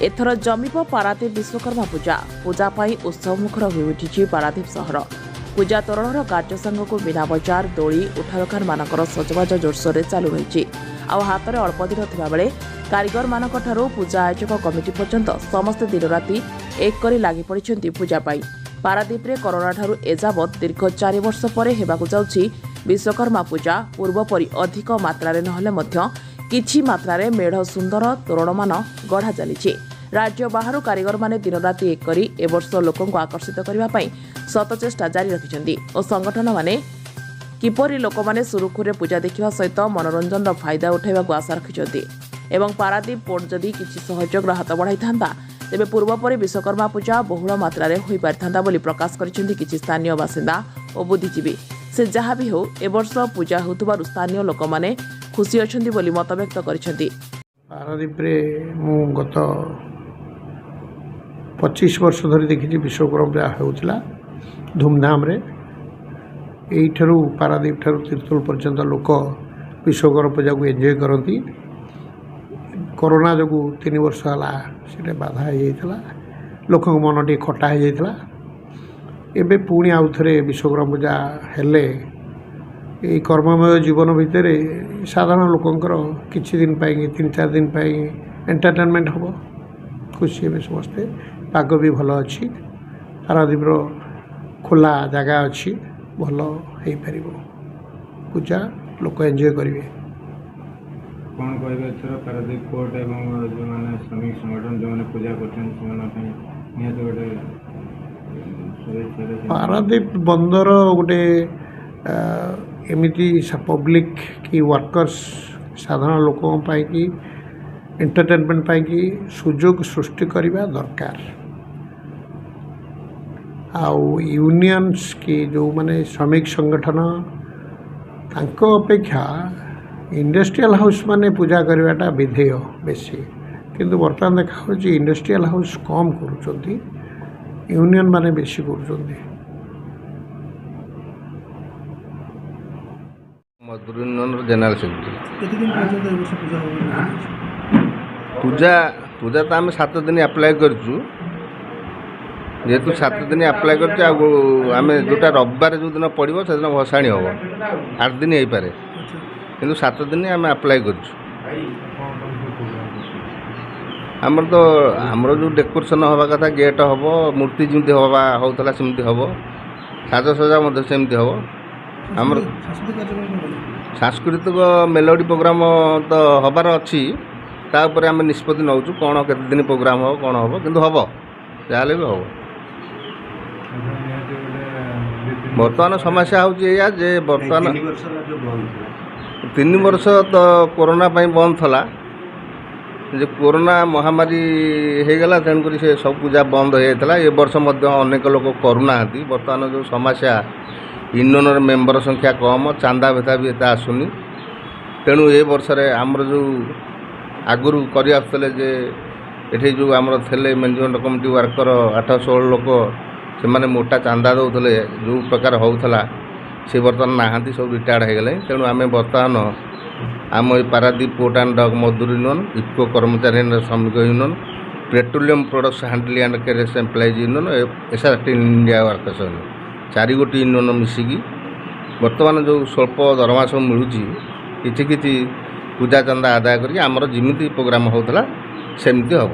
एथर जमिब पारादीप विश्वकर्मा पूजा पूजा पाई उत्सवमुखर हो उठी पारादीप सहर पूजा तोरणर कार्य सांगक मीना बजार दोली उठा दोकान मानकर सजबाज जोरसोर चालू रही हाथ में अल्प दिन थिबा बेले कारीगर मानक ठारू पूजा आयोजक कमिटी पर्यंत समस्ते दिन राति एक करी लागि पड़िछन्ति पूजा पाई पारादीप रे कोरोना ठारू एजावत दीर्घ 4 वर्ष पर हेबाकु जाउछि विश्वकर्मा पूजा पूर्व परि अधिक मात्रा नहले मध्य किछि मात्रा रे मेढ़ सुंदर तोरणमान गढ़ा चली राज्य बाहर कारीगर माने दिन राति एक करी ए वर्ष लोकंको आकर्षित करबा पई सत चेष्टा जारी रखिछन्ति और संगठन माने किपरि लोक माने सुरुखुरे पूजा देखिबा सहित मनोरंजन फायदा उठाइबाकु आशा रखिछन्ति एवं पारादीप पोर्ट जदि किछि सहयोग हाथ बढ़ाई थांता तेबे पूर्व परि विश्वकर्मा पूजा बहुल मात्रा रे होई पारथांता बोली प्रकाश करिसेंति किछि स्थानीय बासिंदा और बुद्धिजीवी से जहाँ भी हो ए वर्ष पूजा होतबारु स्थानीय लोक माने खुशी अछन्ति बोली मत व्यक्त करिसेंति। पारादीप रे मु गत 25 वर्ष धरी देखी विश्वकर्मा पूजा होउतला धूमधाम रे एठरू पारादीप ठारू तीर्थल पर्यंत लोक विश्वकर्मा पूजा को एंजॉय करती कोरोना जो 3 वर्ष है बाधा हो जाता लोक मन टे खटा हो जाता एबे पुणी आउ थे विश्वकर्मा पूजा हेले ये कर्ममय जीवन भितर साधारण लोकंकर किछि दिन पाई 3-4 दिन पाई एंटरटेनमेंट हम खुशी हे समस्ते पाग भी भल अच्छी पारादीप खोला जगह अच्छी भल हो पार पूजा लोक एंजॉय करेंगे। कौन कहबे एथर पारादीप कोर्ट एवं जो माने श्रमिक संगठन जो माने पूजा करछन गोटे पारादीप बंदर गोटे एमिति पब्लिक की वर्कर्स साधारण लोकों पाई की एंटरटेनमेंट पाई की सुजोग सृष्टि करबा दरकार आउ यूनियंस की जो माने श्रमिक संगठन तांको अपेक्षा इंडस्ट्रियल हाउस माने पूजा करवाटा विधेय बेसी किंतु बर्तमान देखा इंडस्ट्रियल हाउस कम करुचंती यूनियन माने बेसी करुचंती। मजदूर यूनियन जनरल सेक्रेटरी पूजा पूजा तो आम 7 दिन अप्लाई करूँ जेहेतु 7 दिन अप्लाई करें जोटा रविवार जो दिन पड़ो से दिन भसाणी हम 8 दिन हो पारे किंतु 7 दिन आम अप्लाई आमर तो आमर जो डेकोरेशन हवा कथा गेट हम मूर्ति जमी हवा होता सेमती हम साजसजा सेमती हम आमर सांस्कृतिक मेलोडी प्रोग्राम तो हबार अच्छी तापर आम निष्पत्ति नौ कौन केते दिन प्रोग्राम हो कौन हम किंतु हम जहाँ भी हम बर्तमान समस्या होया जे बर्तमान 3 वर्ष तो कोरोना बंद थला जे कोरोना महामारी हो गला तेणुक से सब पूजा बंद हो जाता ए वर्ष अनेक लोग करूना बर्तमान जो समस्या यूनियन मेंबर संख्या कम चांदा भेदा भी एता आसुनी तेणु ए वर्ष आमर जो आगुरी कर आसुले जे एठी जो आमर थे मैनेजमेंट कमिटी वर्कर 8-16 लोक से माने मोटा चांदा दौले जो प्रकार होता से बर्तमान नहांती सब रिटायर्ड हो गले तेणु आम बर्तमान आम पारादीप पोर्ट एंड डक मजदूर यूनियन इफको कर्मचारी श्रमिक union petroleum products handling and carriers employees union SRT India workers union 4 गोटी यूनियन मिसिकी बर्तमान जो स्वल्प दरमा सब मिलूँ कि पूजा चंदा आदाय करके आमर जिमिति प्रोग्राम होता सेमती हम।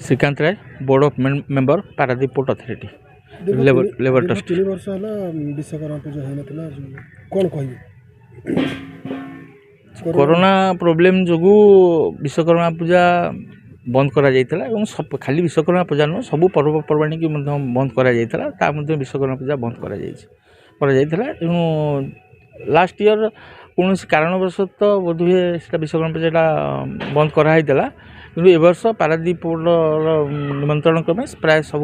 Srikanth Rai board of member Paradip port authority labour trust 3 वर्ष है विश्वकर्मा पूजा होना कौन कह कोरोना प्रोब्लेम जो विश्वकर्मा पूजा बंद करा जाइतला एवं सब खाली विश्वकर्मा पूजा नुह सब पर्वपर्वाणी की बंद करा जाइतला ता मध्ये विश्वकर्मा पूजा बंद करा जाइतला एवं लास्ट ईयर कौन कारणवश बोधहुए विश्वकर्मा पूजा बंद कराई किंतु ए वर्ष पारादीप निमंत्रण क्रमे प्राय सब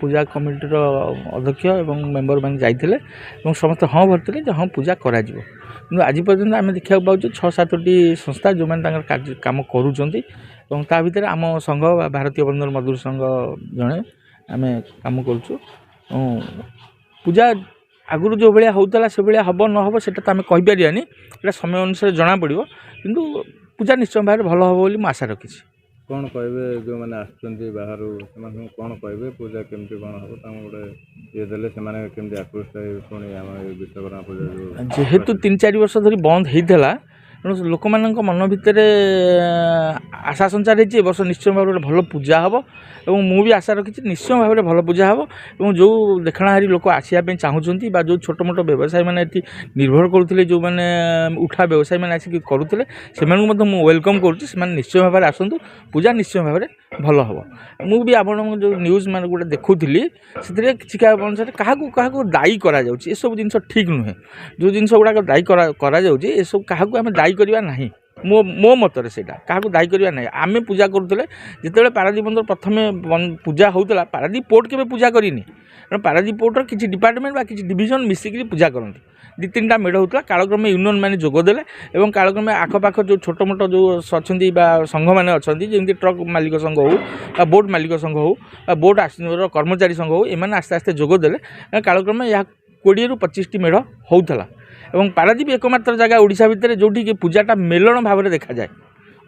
पूजा कमिटीर अध्यक्ष एवं मेंबर मैंने जाइए समस्त हाँ भरते हाँ पूजा करा किंतु आज पर्यटन आम देखा पाचे 6-7टी संस्था जो मैंने कार्य काम करुँच ता भीतर आम संघ भारतीय बंदर मजदूर संघ जड़े आम कम करुँ पूजा आगुरी जो भाया होता से भाया हम न हम से तो आम कहीपरानी समय अनुसार जना पड़ो किंतु ପୂଜା ନିଶ୍ଚୟ ଭାବରେ ଭଲ ହେବ ବୋଲି ମୁଁ ଆଶା ରଖିଛି। କ'ଣ କହିବେ ଯେଉଁମାନେ ଆସୁଛନ୍ତି ବାହାରୁ ସେମାନଙ୍କୁ କ'ଣ କହିବେ ପୂଜା କେମିତି କ'ଣ ହେବ ତାଙ୍କୁ ଗୋଟେ ଇଏ ଦେଲେ ସେମାନେ କେମିତି ଆକୃଷ୍ଟ ହେବେ ପୁଣି ଆମ ଏଇ ବିଶ୍ୱକର୍ମା ପୂଜା ଯେଉଁ ଯେହେତୁ 3-4 ବର୍ଷ ଧରି ବନ୍ଦ ହେଇଥିଲା ତେଣୁ ଲୋକମାନଙ୍କ ମନ ଭିତରେ ଆଶା ସଞ୍ଚାର ହେଇଛି ଏ ବର୍ଷ ନିଶ୍ଚୟ ଭାବରେ ଗୋଟେ ଭଲ ପୂଜା ହେବ ଏବଂ ମୁଁ ବି ଆଶା ରଖିଛି ନିଶ୍ଚୟ ଭାବରେ ଭଲ ପୂଜା ହେବ ଏବଂ ଯେଉଁ ଦେଖଣାହାରୀ ଲୋକ ଆସିବା ପାଇଁ ଚାହୁଁଛନ୍ତି ବା ଯେଉଁ ଛୋଟ ମୋଟ ବ୍ୟବସାୟୀମାନେ ଏଠି ନିର୍ଭର କରୁଥିଲେ ଯେଉଁମାନେ ଉଠା ବ୍ୟବସାୟୀମାନେ ଆସିକି କରୁଥିଲେ ସେମାନଙ୍କୁ ମଧ୍ୟ ମୁଁ ୱେଲକମ୍ କରୁଛି ସେମାନେ ନିଶ୍ଚୟ ଭାବରେ ଆସନ୍ତୁ ପୂଜା ନିଶ୍ଚୟ ଭାବରେ ଭଲ ହେବ। ମୁଁ ବି ଆପଣଙ୍କ ଯେଉଁ ନ୍ୟୁଜ୍ ମାନେ ଗୋଟେ ଦେଖୁଥିଲି ସେଥିରେ କିଛି ଅନୁସାରେ କାହାକୁ ଦାୟୀ କରାଯାଉଛି ଏସବୁ ଜିନିଷ ଠିକ୍ ନୁହେଁ। ଯେଉଁ ଜିନିଷ ଗୁଡ଼ାକ ଦାୟୀ କରାଯାଉଛି ଏସବୁ କାହାକୁ ଆମେ ଦାୟୀ କରିବା ନାହିଁ। ମୋ ମତରେ ସେଇଟା କାହାକୁ ଦାୟୀ କରିବା ନାହିଁ। ଆମେ ପୂଜା କରୁଥିଲେ ଯେତେବେଳେ ପାରାଦୀପ ବନ୍ଦର ପ୍ରଥମେ ପୂଜା ହେଉଥିଲା ପାରାଦୀପ ପୋର୍ଟ କେବେ ପୂଜା କରିନି କାରଣ ପାରାଦୀପ ପୋର୍ଟର କିଛି ଡିପାର୍ଟମେଣ୍ଟ ବା କିଛି ଡିଭିଜନ୍ ମିଶିକିରି ପୂଜା କରନ୍ତି। 2-3ଟା ମେଢ଼ ହେଉଥିଲା କାଳକ୍ରମେ ୟୁନିୟନ୍ ମାନେ ଯୋଗ ଦେଲେ ଏବଂ କାଳକ୍ରମେ ଆଖପାଖ ଯେଉଁ ଛୋଟ ମୋଟ ଯେଉଁ ଅଛନ୍ତି ବା ସଂଘମାନେ ଅଛନ୍ତି ଯେମିତି ଟ୍ରକ୍ ମାଲିକ ସଂଘ ହେଉ ବା ବୋଟ୍ ମାଲିକ ସଂଘ ହେଉ ବା ବୋଟ୍ କର୍ମଚାରୀ ସଂଘ ହେଉ ଏମାନେ ଆସ୍ତେ ଆସ୍ତେ ଯୋଗ ଦେଲେ କାଳକ୍ରମେ ଏହା 20ରୁ 25ଟି ମେଢ଼ ହେଉଥିଲା ଏବଂ ପାରାଦୀପ ଏକମାତ୍ର ଜାଗା ଓଡ଼ିଶା ଭିତରେ ଯେଉଁଠିକି ପୂଜାଟା ମେଲଣ ଭାବରେ ଦେଖାଯାଏ।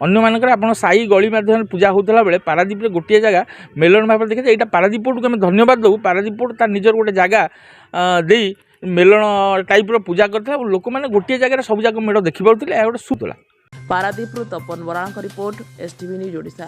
ଅନ୍ୟମାନଙ୍କରେ ଆପଣ ସାହି ଗଳି ମାଧ୍ୟମରେ ପୂଜା ହେଉଥିଲା ବେଳେ ପାରାଦୀପରେ ଗୋଟିଏ ଜାଗା ମେଲଣ ଭାବରେ ଦେଖାଯାଏ। ଏଇଟା ପାରାଦୀପ ପୋର୍ଟକୁ ଆମେ ଧନ୍ୟବାଦ ଦେବୁ। ପାରାଦୀପ ପୋର୍ଟ ତାର ନିଜର ଗୋଟେ ଜାଗା ଦେଇ ମେଲଣ ଟାଇପ୍ର ପୂଜା କରିଥିଲା ଏବଂ ଲୋକମାନେ ଗୋଟିଏ ଜାଗାରେ ସବୁଯାକ ମେଢ଼ ଦେଖିପାରୁଥିଲେ ଏହା ଗୋଟେ ସୁତୁଲା। ପାରାଦୀପରୁ ତପନ ବରାଳଙ୍କ ରିପୋର୍ଟ, STV ନ୍ୟୁଜ୍ ଓଡ଼ିଶା।